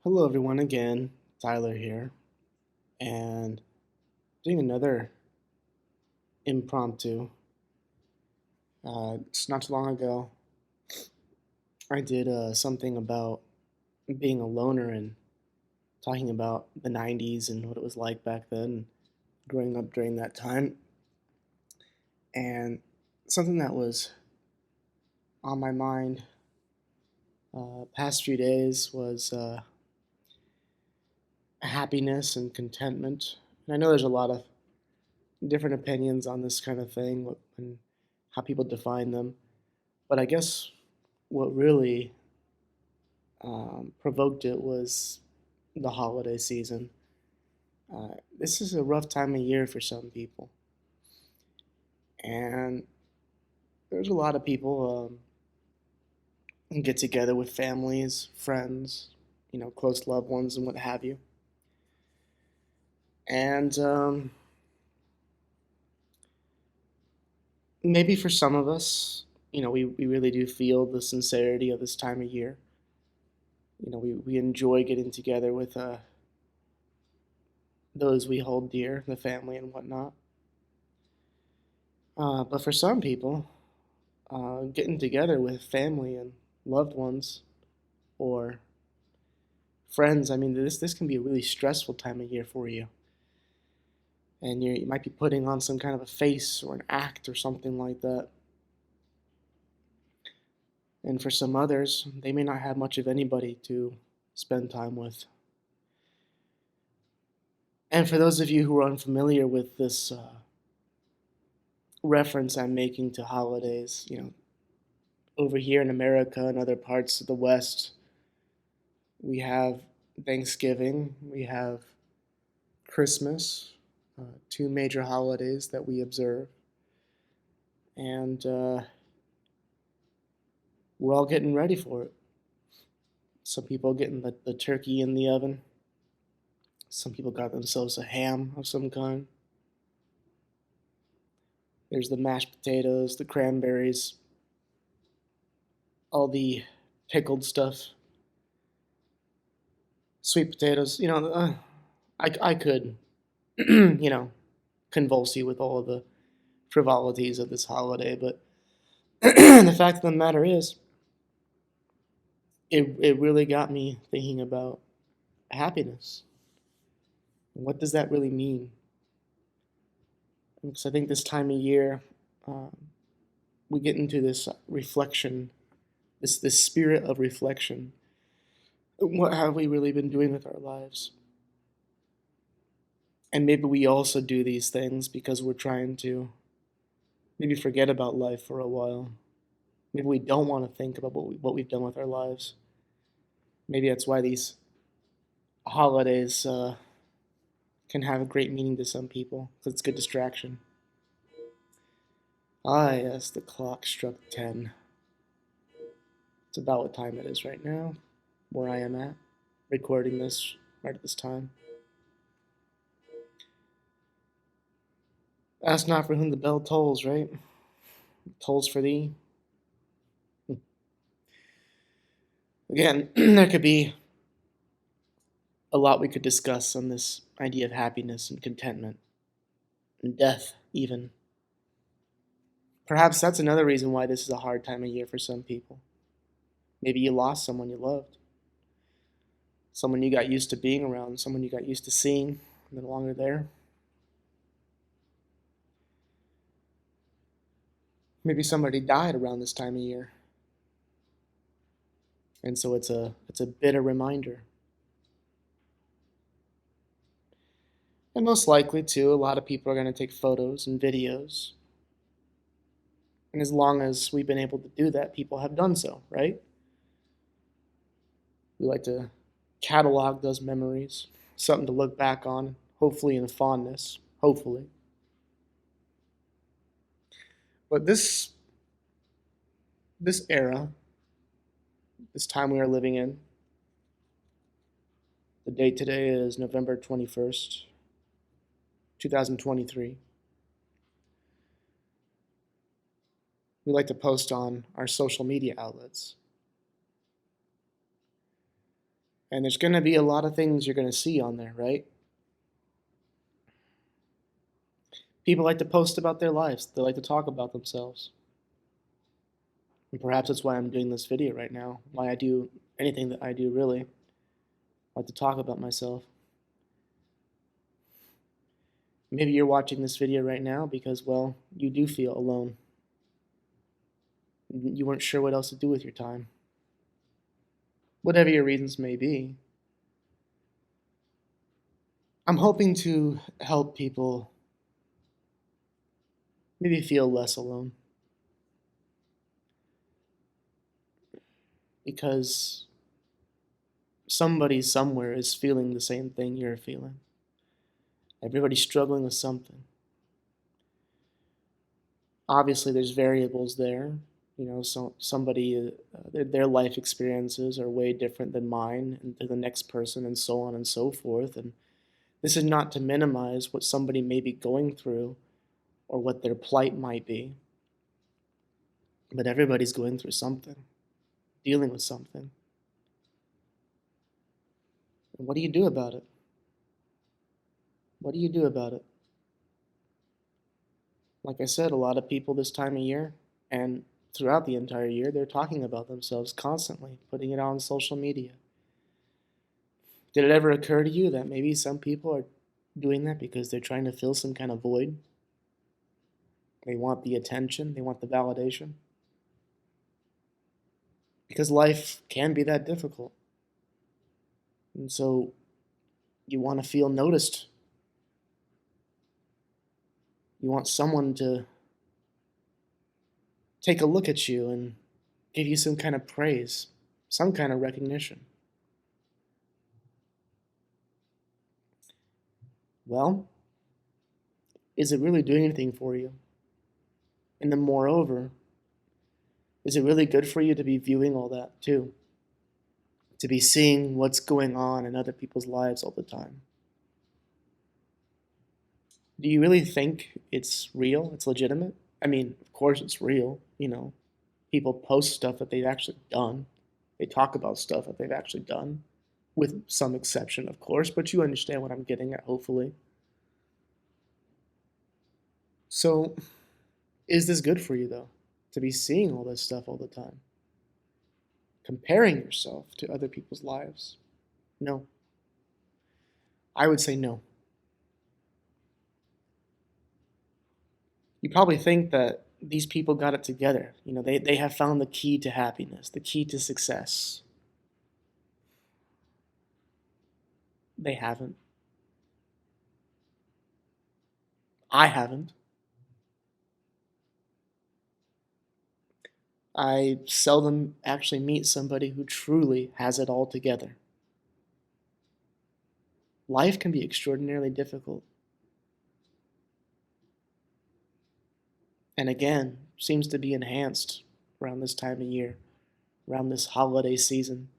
Hello, everyone, again. Tyler here, and doing another impromptu. Just not too long ago, I did something about being a loner and talking about the 90s and what it was like back then, growing up during that time. And something that was on my mind past few days was happiness and contentment. And I know there's a lot of different opinions on this kind of thing and how people define them. But I guess what really provoked it was the holiday season. This is a rough time of year for some people, and there's a lot of people get together with families, friends, close loved ones, and what have you. And maybe for some of us, we really do feel the sincerity of this time of year. We enjoy getting together with those we hold dear, the family and whatnot. But for some people, getting together with family and loved ones or friends, I mean, this can be a really stressful time of year for you. And you might be putting on some kind of a face or an act or something like that. And for some others, they may not have much of anybody to spend time with. And for those of you who are unfamiliar with this reference I'm making to holidays, over here in America and other parts of the West, we have Thanksgiving, we have Christmas, two major holidays that we observe. And we're all getting ready for it. Some people are getting the turkey in the oven. Some people got themselves a ham of some kind. There's the mashed potatoes, the cranberries, all the pickled stuff, sweet potatoes. I could, convulse you with all of the frivolities of this holiday, but the fact of the matter is, it really got me thinking about happiness. What does that really mean? Because I think this time of year, um, we get into this reflection, this spirit of reflection. What have we really been doing with our lives? And maybe we also do these things because we're trying to maybe forget about life for a while. Maybe we don't want to think about what we've done with our lives. Maybe that's why these holidays can have a great meaning to some people, because it's good distraction. Ah, yes, the clock struck 10. It's about what time it is right now, where I am at, recording this right at this time. Ask not for whom the bell tolls, right? It tolls for thee. Again, there could be a lot we could discuss on this idea of happiness and contentment, and death, even. Perhaps that's another reason why this is a hard time of year for some people. Maybe you lost someone you loved, someone you got used to being around, someone you got used to seeing, and they're no longer there. Maybe somebody died around this time of year, and so it's a bitter reminder. And most likely, too, a lot of people are going to take photos and videos. And as long as we've been able to do that, people have done so, right? We like to catalog those memories, something to look back on, hopefully in fondness, hopefully. But this era, this time we are living in, the date today is November 21st, 2023. We like to post on our social media outlets. And there's going to be a lot of things you're going to see on there, right? People like to post about their lives. They like to talk about themselves. And perhaps that's why I'm doing this video right now. Why I do anything that I do, really. I like to talk about myself. Maybe you're watching this video right now because, well, you do feel alone. You weren't sure what else to do with your time. Whatever your reasons may be, I'm hoping to help people maybe feel less alone. Because somebody somewhere is feeling the same thing you're feeling. Everybody's struggling with something. Obviously, there's variables there. You know, so somebody, their life experiences are way different than mine and to the next person, and so on and so forth. And this is not to minimize what somebody may be going through or what their plight might be, but everybody's going through something, dealing with something. And what do you do about it? What do you do about it? Like I said, a lot of people this time of year and throughout the entire year, they're talking about themselves constantly, putting it on social media. Did it ever occur to you that maybe some people are doing that because they're trying to fill some kind of void? They want the attention, they want the validation. Because life can be that difficult. And so you want to feel noticed. You want someone to take a look at you and give you some kind of praise, some kind of recognition. Well, is it really doing anything for you? And then, moreover, is it really good for you to be viewing all that too? To be seeing what's going on in other people's lives all the time? Do you really think it's real? It's legitimate? I mean, of course it's real, you know. People post stuff that they've actually done. They talk about stuff that they've actually done, with some exception, of course, but you understand what I'm getting at, hopefully. So, is this good for you, though, to be seeing all this stuff all the time? Comparing yourself to other people's lives? No. I would say no. You probably think that these people got it together. You know, they have found the key to happiness, the key to success. They haven't. I haven't. I seldom actually meet somebody who truly has it all together. Life can be extraordinarily difficult. And again, seems to be enhanced around this time of year, around this holiday season,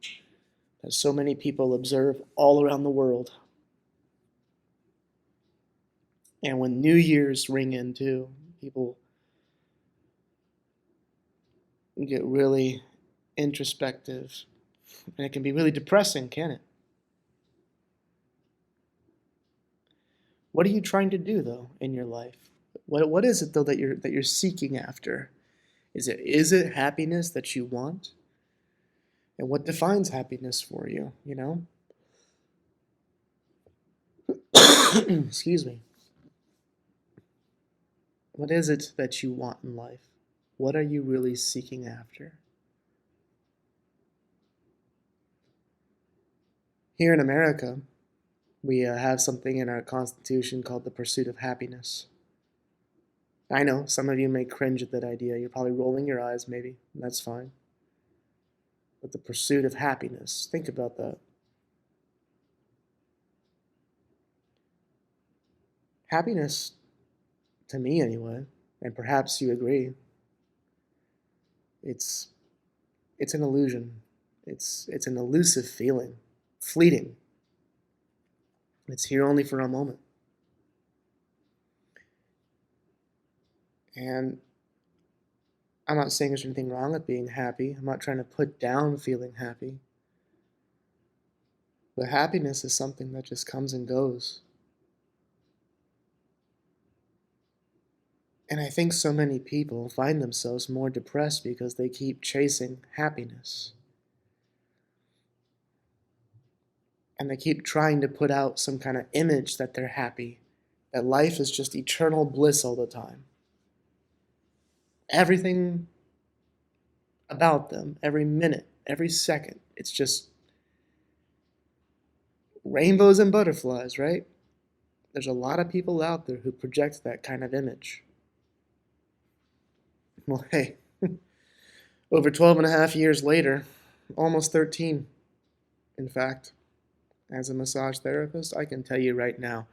that so many people observe all around the world. And when New Year's ring in too, people get really introspective. And it can be really depressing, can it? What are you trying to do though in your life? What is it though that you're seeking after? Is it happiness that you want? And what defines happiness for you, you know? Excuse me. What is it that you want in life? What are you really seeking after? Here in America, we have something in our Constitution called the pursuit of happiness. I know some of you may cringe at that idea. You're probably rolling your eyes, maybe. And that's fine. But the pursuit of happiness, think about that. Happiness, to me anyway, and perhaps you agree, it's it's an illusion. It's an elusive feeling, fleeting. It's here only for a moment. And I'm not saying there's anything wrong with being happy. I'm not trying to put down feeling happy. But happiness is something that just comes and goes. And I think so many people find themselves more depressed because they keep chasing happiness. And they keep trying to put out some kind of image that they're happy, that life is just eternal bliss all the time. Everything about them, every minute, every second, it's just rainbows and butterflies, right? There's a lot of people out there who project that kind of image. Well, hey, over 12 and a half years later, almost 13, in fact, as a massage therapist, I can tell you right now,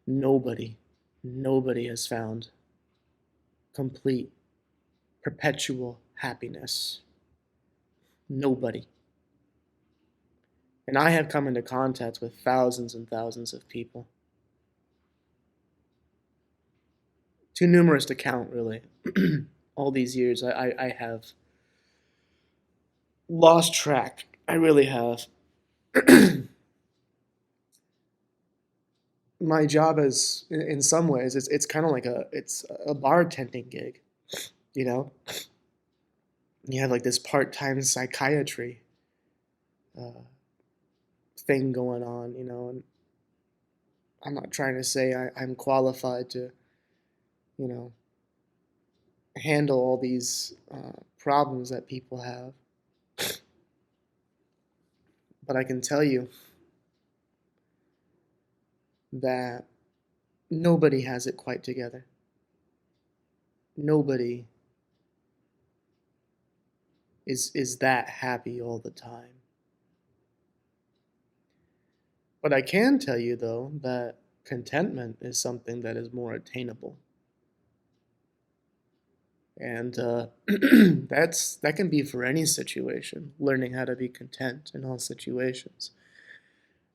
nobody, nobody has found complete, perpetual happiness. Nobody. And I have come into contact with thousands and thousands of people. Too numerous to count, really. All these years, I have lost track. I really have. My job is, in some ways, it's kind of like it's a bartending gig, you know? You have like this part-time psychiatry uh, thing going on, and I'm not trying to say I'm qualified to, you know, handle all these problems that people have. But I can tell you that nobody has it quite together. Nobody is that happy all the time. But I can tell you, though, that contentment is something that is more attainable. And that can be for any situation, learning how to be content in all situations.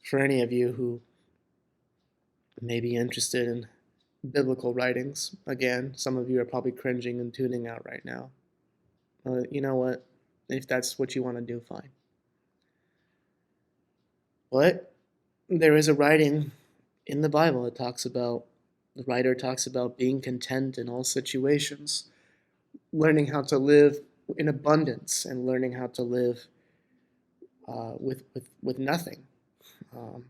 For any of you who may be interested in biblical writings, again, some of you are probably cringing and tuning out right now. You know what? If that's what you want to do, fine. But there is a writing in the Bible that the writer talks about being content in all situations, learning how to live in abundance and learning how to live with nothing. Um,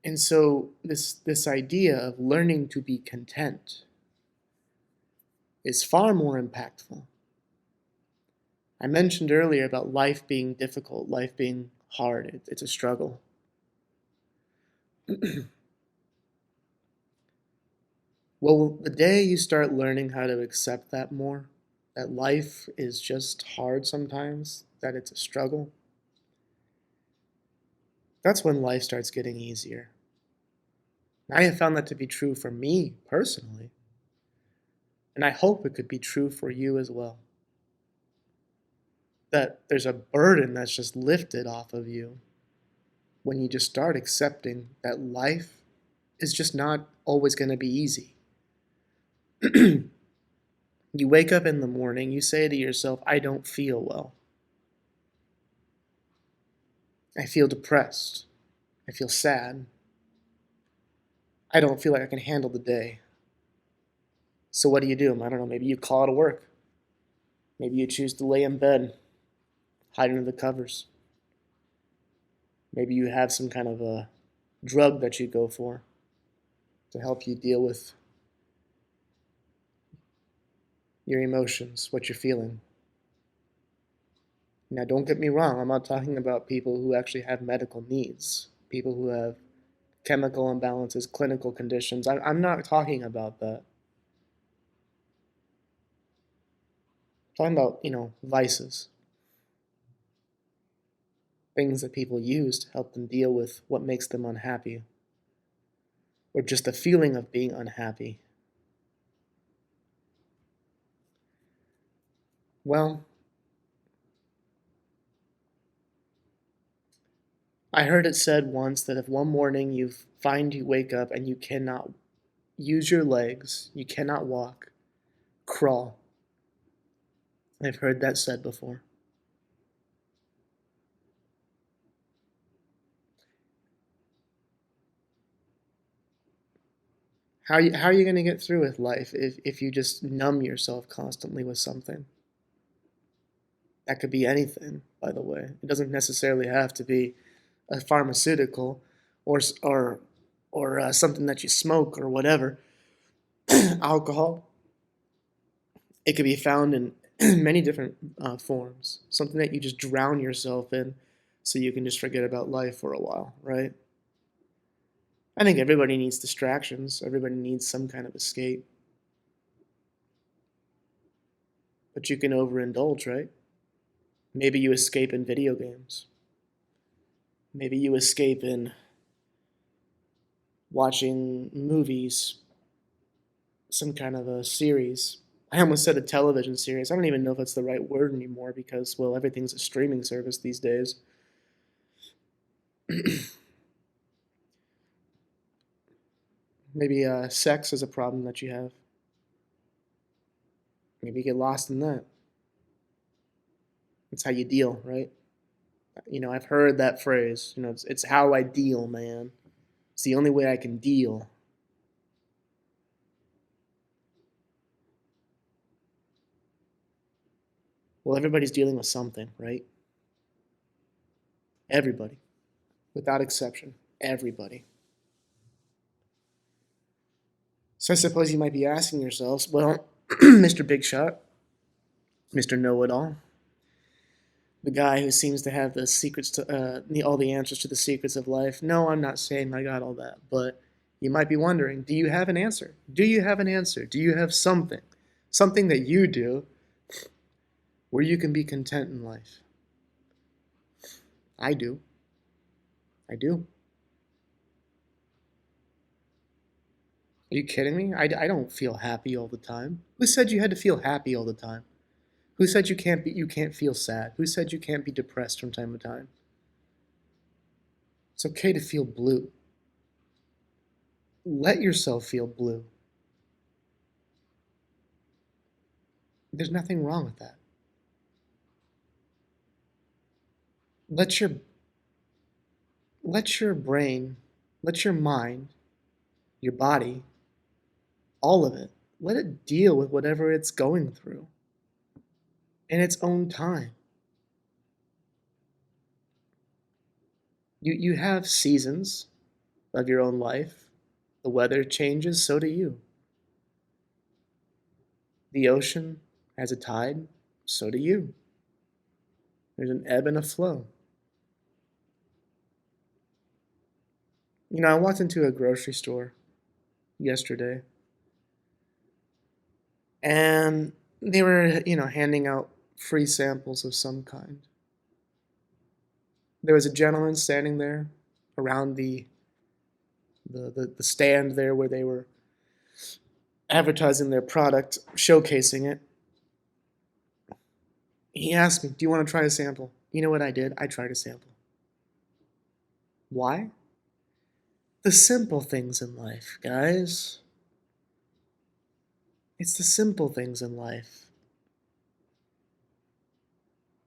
and so this idea of learning to be content is far more impactful. I mentioned earlier about life being difficult, life being hard. It's a struggle. Well, the day you start learning how to accept that more, that life is just hard sometimes, that it's a struggle, that's when life starts getting easier. I have found that to be true for me personally, and I hope it could be true for you as well. That there's a burden that's just lifted off of you when you just start accepting that life is just not always going to be easy. You wake up in the morning, you say to yourself, I don't feel well. I feel depressed. I feel sad. I don't feel like I can handle the day. So what do? I don't know, maybe you call out of work. Maybe you choose to lay in bed, hide under the covers. Maybe you have some kind of a drug that you go for to help you deal with your emotions, what you're feeling. Now, don't get me wrong, I'm not talking about people who actually have medical needs, people who have chemical imbalances, clinical conditions. I'm not talking about that. I'm talking about, vices, things that people use to help them deal with what makes them unhappy, or just the feeling of being unhappy. Well, I heard it said once that if one morning you wake up and you cannot use your legs, you cannot walk, crawl. I've heard that said before. How are you going to get through with life if you just numb yourself constantly with something? That could be anything, by the way. It doesn't necessarily have to be a pharmaceutical or something that you smoke or whatever. Alcohol. It could be found in many different forms. Something that you just drown yourself in, so you can just forget about life for a while, right? I think everybody needs distractions. Everybody needs some kind of escape. But you can overindulge, right? Maybe you escape in video games. Maybe you escape in watching movies, some kind of a series. I almost said a television series. I don't even know if that's the right word anymore because, well, everything's a streaming service these days. Maybe sex is a problem that you have. Maybe you get lost in that. That's how you deal, right? I've heard that phrase. It's how I deal, man. It's the only way I can deal. Well, everybody's dealing with something, right? Everybody, without exception. Everybody. So I suppose you might be asking yourselves, well, Mr. Big Shot, Mr. Know It All, the guy who seems to have the secrets to all the answers to the secrets of life. No, I'm not saying I got all that, but you might be wondering, do you have an answer? Do you have an answer? Do you have something that you do where you can be content in life? I do. I do. Are you kidding me? I don't feel happy all the time. Who said you had to feel happy all the time? Who said you can't feel sad? Who said you can't be depressed from time to time? It's okay to feel blue. Let yourself feel blue. There's nothing wrong with that. Let your let your brain, let your mind, your body, all of it, let it deal with whatever it's going through in its own time. You have seasons of your own life. The weather changes, so do you. The ocean has a tide, so do you. There's an ebb and a flow. I walked into a grocery store yesterday and they were, handing out free samples of some kind. There was a gentleman standing there around the stand there where they were advertising their product, showcasing it. He asked me, "Do you want to try a sample?" You know what I did? I tried a sample. Why? The simple things in life, guys. It's the simple things in life.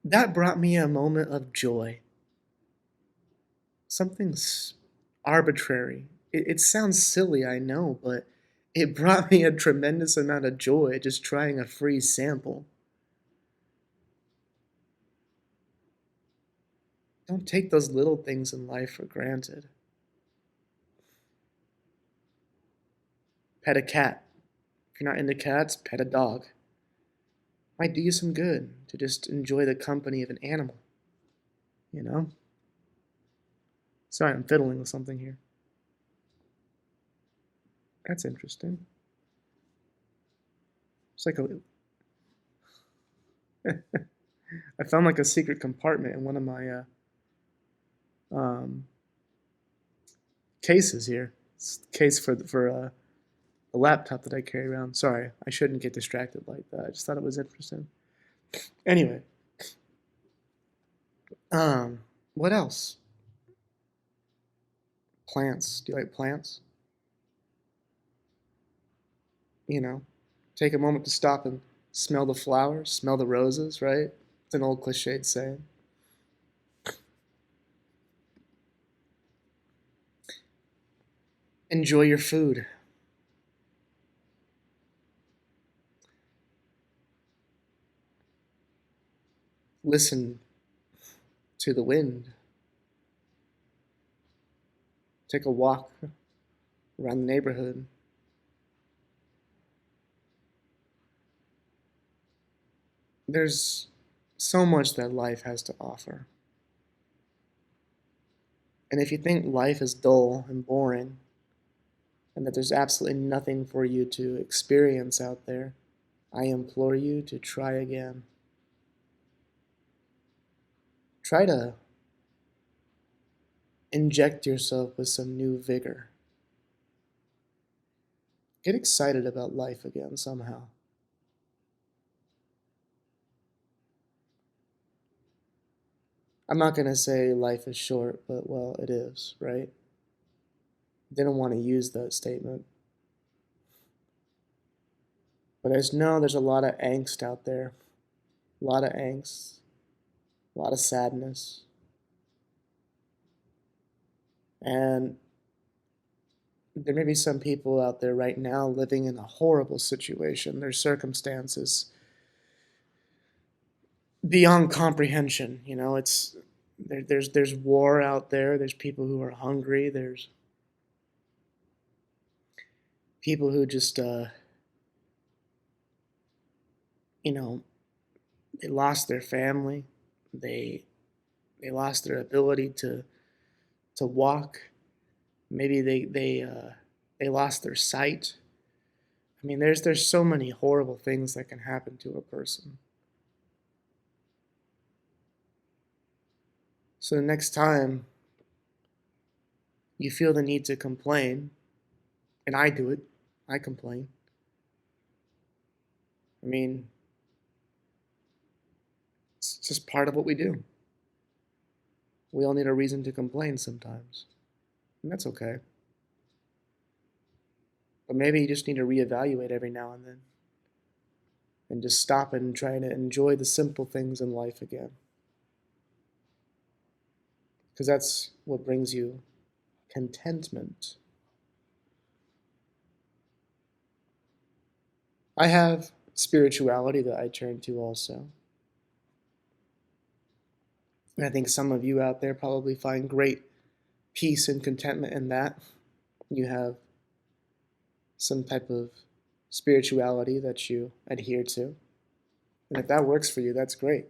That brought me a moment of joy. Something's arbitrary. It sounds silly, I know, but it brought me a tremendous amount of joy just trying a free sample. Don't take those little things in life for granted. Pet a cat. If you're not into cats, pet a dog. Might do you some good to just enjoy the company of an animal, you know? Sorry, I'm fiddling with something here. That's interesting. It's like I found like a secret compartment in one of my cases here. It's the case for the laptop that I carry around. Sorry, I shouldn't get distracted like that. I just thought it was interesting. Anyway, what else? Plants. Do you like plants? Take a moment to stop and smell the flowers, smell the roses, right? It's an old cliched saying. Enjoy your food. Listen to the wind. Take a walk around the neighborhood. There's so much that life has to offer. And if you think life is dull and boring, and that there's absolutely nothing for you to experience out there, I implore you to try again. Try to inject yourself with some new vigor. Get excited about life again somehow. I'm not going to say life is short, but well, it is, right? Didn't want to use that statement. But I just know there's a lot of angst out there. A lot of angst, a lot of sadness. And there may be some people out there right now living in a horrible situation. Their circumstances beyond comprehension. You know, there's war out there. There's people who are hungry. There's people who just you know, they lost their family. They they lost their ability to walk. Maybe they lost their sight. I mean, there's so many horrible things that can happen to a person. So the next time you feel the need to complain, and I do it, I complain. I mean, it's just part of what we do. We all need a reason to complain sometimes, and that's okay. But maybe you just need to reevaluate every now and just stop and try to enjoy the simple things in life again. Because that's what brings you contentment. I have spirituality that I turn to also. And I think some of you out there probably find great peace and contentment in that. You have some type of spirituality that you adhere to. And if that works for you, that's great.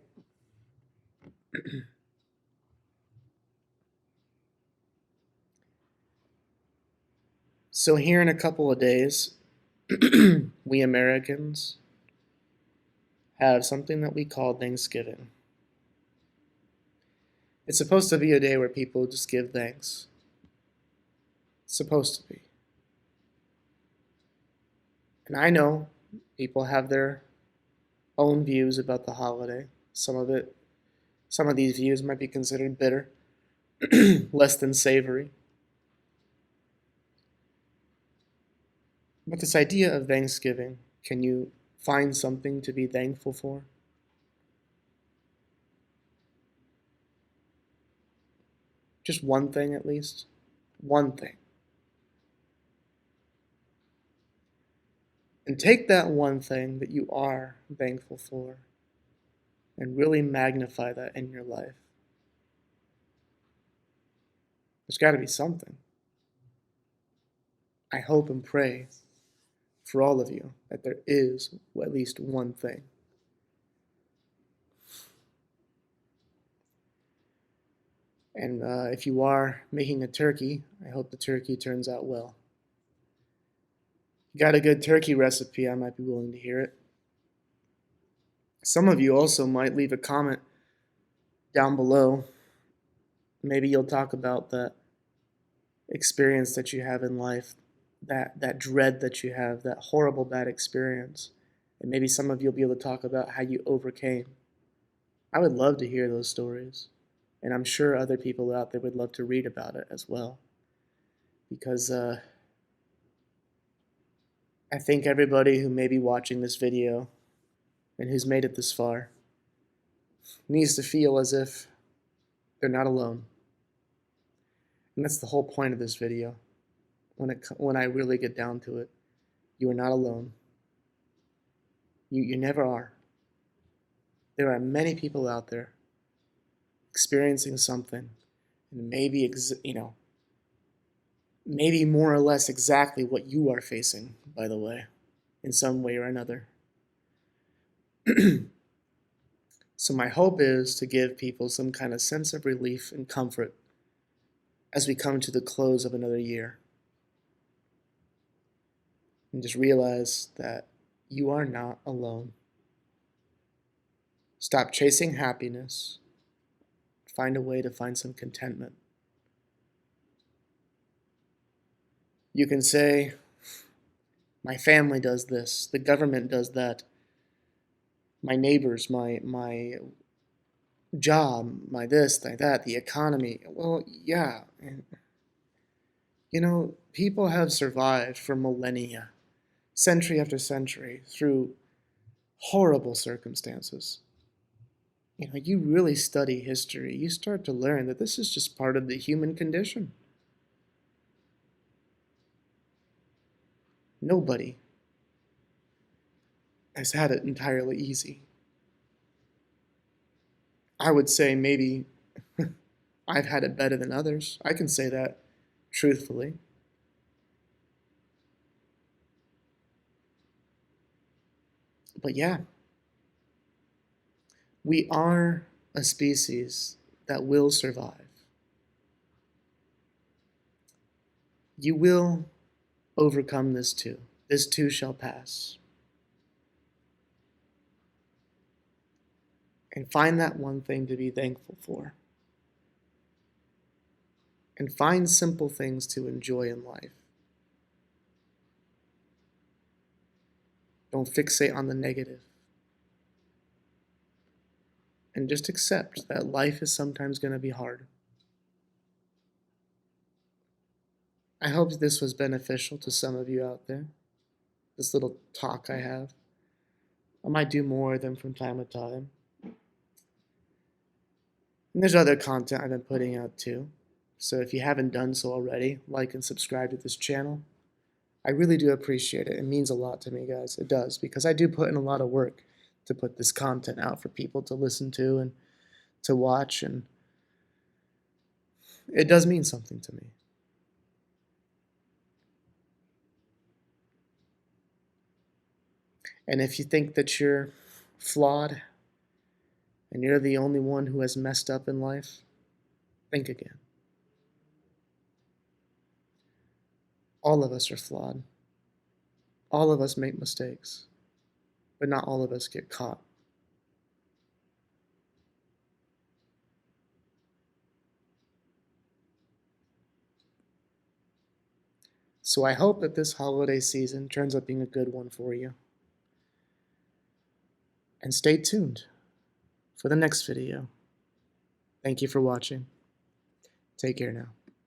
So, here in a couple of days, we Americans have something that we call Thanksgiving. It's supposed to be a day where people just give thanks. It's supposed to be. And I know people have their own views about the holiday. Some of these views might be considered bitter, less than savory. But this idea of Thanksgiving, can you find something to be thankful for? Just one thing at least? One thing. And take that one thing that you are thankful for and really magnify that in your life. There's got to be something. I hope and pray for all of you that there is at least one thing. And if you are making a turkey, I hope the turkey turns out well. You got a good turkey recipe, I might be willing to hear it. Some of you also might leave a comment down below. Maybe you'll talk about the experience that you have in life, that dread that you have, that horrible bad experience. And maybe some of you will be able to talk about how you overcame. I would love to hear those stories. And I'm sure other people out there would love to read about it as well. Because I think everybody who may be watching this video and who's made it this far needs to feel as if they're not alone. And that's the whole point of this video. When I really get down to it, you are not alone. You never are. There are many people out there experiencing something, and maybe more or less exactly what you are facing, by the way, in some way or another. So my hope is to give people some kind of sense of relief and comfort as we come to the close of another year. And just realize that you are not alone. Stop chasing happiness. Find a way to find some contentment. You can say, my family does this, the government does that, my neighbors, my job, my this, my that, the economy. Well, yeah. People have survived for millennia, century after century, through horrible circumstances. You really study history, you start to learn that this is just part of the human condition. Nobody has had it entirely easy. I would say maybe I've had it better than others. I can say that truthfully. But yeah, we are a species that will survive. You will overcome this too. This too shall pass. And find that one thing to be thankful for. And find simple things to enjoy in life. Don't fixate on the negative. And just accept that life is sometimes going to be hard. I hope this was beneficial to some of you out there. This little talk I have. I might do more of them from time to time. And there's other content I've been putting out too. So if you haven't done so already, like and subscribe to this channel. I really do appreciate it. It means a lot to me, guys. It does, because I do put in a lot of work to put this content out for people to listen to and to watch, and it does mean something to me. And if you think that you're flawed and you're the only one who has messed up in life, think again. All of us are flawed. All of us make mistakes, but not all of us get caught. So I hope that this holiday season turns out being a good one for you. And stay tuned for the next video. Thank you for watching. Take care now.